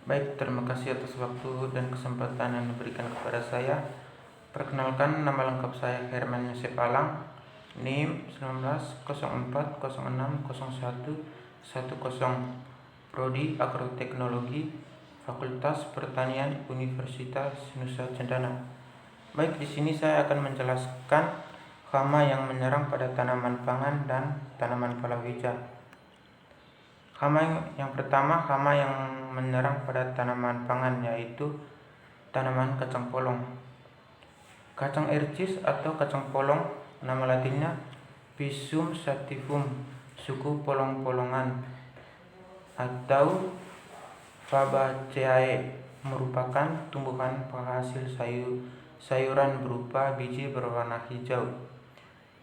Baik, terima kasih atas waktu dan kesempatan yang diberikan kepada saya. Perkenalkan, nama lengkap saya Herman Yosep Alang, NIM 1904060110, Prodi Agroteknologi, Fakultas Pertanian Universitas Nusa Cendana. Baik, di sini saya akan menjelaskan hama yang menyerang pada tanaman pangan dan tanaman palawija. Hama yang pertama, hama yang menyerang pada tanaman pangan, yaitu tanaman kacang polong. Kacang ercis atau kacang polong, nama latinnya Pisum sativum, suku polong-polongan, atau Fabaceae, merupakan tumbuhan penghasil sayuran berupa biji berwarna hijau.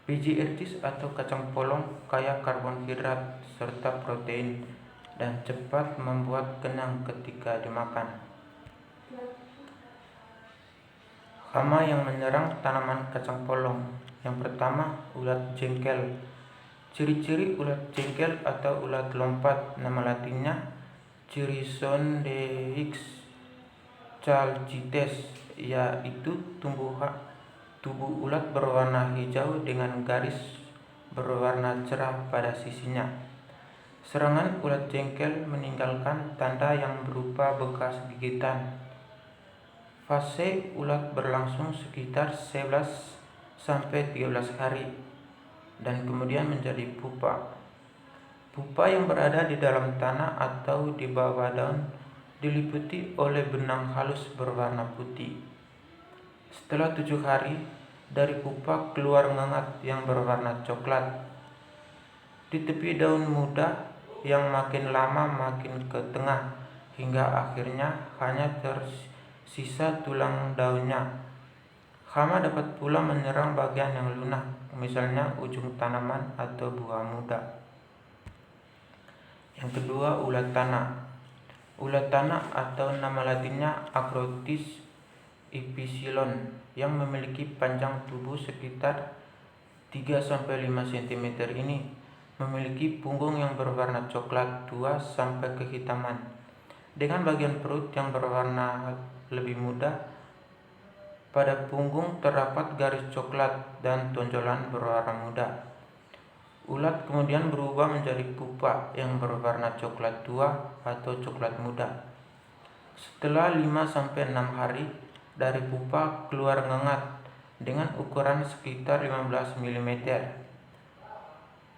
Biji ercis atau kacang polong kaya karbohidrat serta protein dan cepat membuat kenyang ketika dimakan. Hama yang menyerang tanaman kacang polong. Yang pertama, ulat jengkel. Ciri-ciri ulat jengkel atau ulat lompat, nama latinnya Cyrissondeix chalcites, yaitu tubuh ulat berwarna hijau dengan garis berwarna cerah pada sisinya. Serangan ulat jengkel meninggalkan tanda yang berupa bekas gigitan. Fase ulat berlangsung sekitar 11-13 hari dan kemudian menjadi pupa. Pupa yang berada di dalam tanah atau di bawah daun diliputi oleh benang halus berwarna putih. Setelah 7 hari, dari pupa keluar ngengat yang berwarna coklat. Di tepi daun muda yang makin lama makin ke tengah hingga akhirnya hanya tersisa tulang daunnya. Hama dapat pula menyerang bagian yang lunak, misalnya ujung tanaman atau buah muda. Yang kedua, ulat tanah. Ulat tanah atau nama latinnya Acrotis epsilon, yang memiliki panjang tubuh sekitar 3-5 cm ini memiliki punggung yang berwarna coklat tua sampai kehitaman, dengan bagian perut yang berwarna lebih muda. Pada punggung terdapat garis coklat dan tonjolan berwarna muda. Ulat kemudian berubah menjadi pupa yang berwarna coklat tua atau coklat muda. Setelah 5-6 hari, dari pupa keluar ngengat dengan ukuran sekitar 15 mm.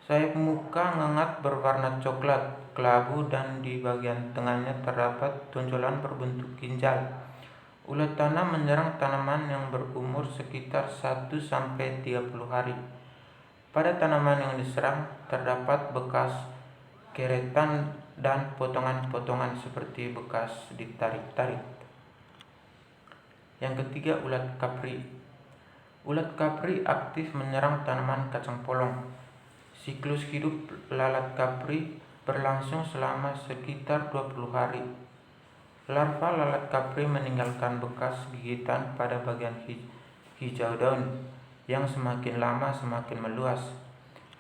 Sayap muka ngengat berwarna coklat kelabu dan di bagian tengahnya terdapat tonjolan berbentuk ginjal. Ulat tanah menyerang tanaman yang berumur sekitar 1-30 hari. Pada tanaman yang diserang terdapat bekas keretan dan potongan-potongan seperti bekas ditarik-tarik. Yang ketiga, ulat kapri. Ulat kapri aktif menyerang tanaman kacang polong. Siklus hidup lalat kapri berlangsung selama sekitar 20 hari. Larva lalat kapri meninggalkan bekas gigitan pada bagian hijau daun yang semakin lama semakin meluas,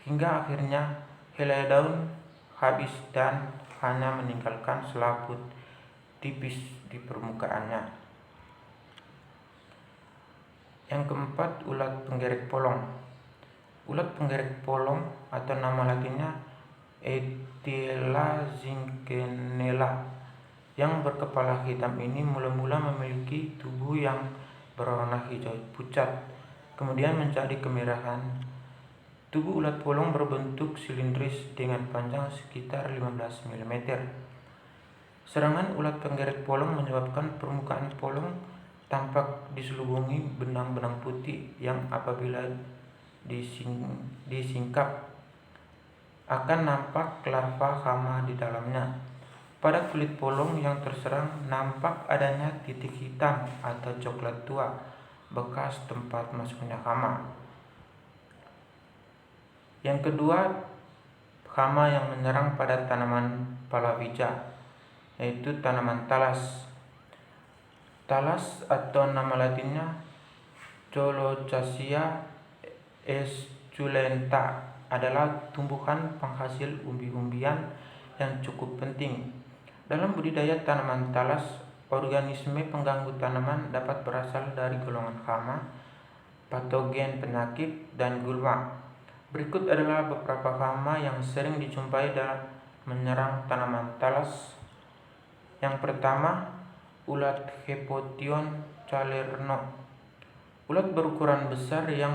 hingga akhirnya helai daun habis dan hanya meninggalkan selaput tipis di permukaannya. Yang keempat, ulat penggerek polong. Ulat penggerek polong atau nama latinnya Ethela zinkenella yang berkepala hitam ini mula-mula memiliki tubuh yang berwarna hijau pucat, kemudian menjadi kemerahan. Tubuh ulat polong berbentuk silindris dengan panjang sekitar 15 mm. Serangan ulat penggerek polong menyebabkan permukaan polong tampak diselubungi benang-benang putih yang apabila disingkap akan nampak larva hama di dalamnya. Pada kulit polong yang terserang nampak adanya titik hitam atau coklat tua, bekas tempat masuknya hama. Yang kedua, hama yang menyerang pada tanaman palawija, yaitu tanaman talas. Talas atau nama latinnya Colocasia esculenta adalah tumbuhan penghasil umbi-umbian yang cukup penting. Dalam budidaya tanaman talas, organisme pengganggu tanaman dapat berasal dari golongan hama, patogen penyakit, dan gulma. Berikut adalah beberapa hama yang sering dijumpai dalam menyerang tanaman talas. Yang pertama, ulat Hepation calerno. Ulat berukuran besar yang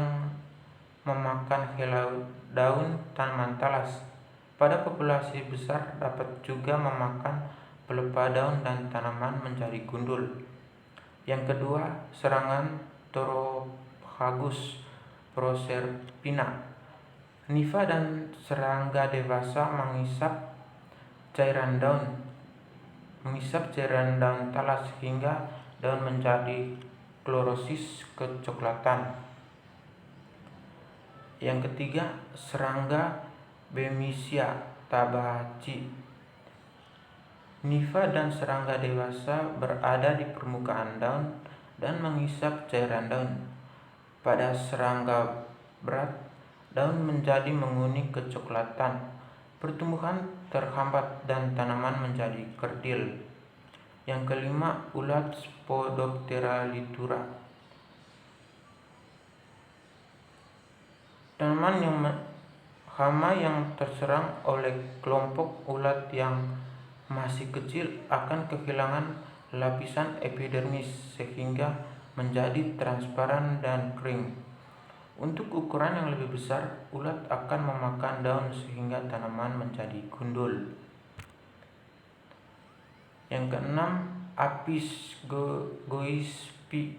memakan helai daun tanaman talas. Pada populasi besar dapat juga memakan pelepah daun dan tanaman menjadi gundul. Yang kedua, serangan Trophagus proserpina. Nifa dan serangga dewasa mengisap cairan daun talas hingga daun menjadi klorosis kecoklatan. Yang ketiga, serangga Bemisia tabaci. Nifa dan serangga dewasa berada di permukaan daun dan mengisap cairan daun. Pada serangga berat, daun menjadi menguning kecoklatan, pertumbuhan terhambat dan tanaman menjadi kerdil. Yang kelima, ulat Spodoptera litura. Hama yang terserang oleh kelompok ulat yang masih kecil akan kehilangan lapisan epidermis sehingga menjadi transparan dan kering. Untuk ukuran yang lebih besar, ulat akan memakan daun sehingga tanaman menjadi gundul. Yang keenam, Apis goispi.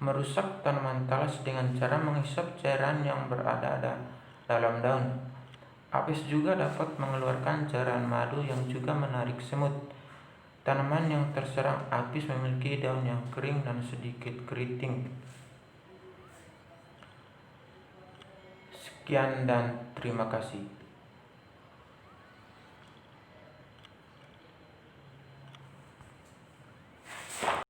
Merusak tanaman talas dengan cara menghisap cairan yang berada dalam daun. Apis juga dapat mengeluarkan cairan madu yang juga menarik semut. Tanaman yang terserang apis memiliki daun yang kering dan sedikit keriting. Sekian dan terima kasih.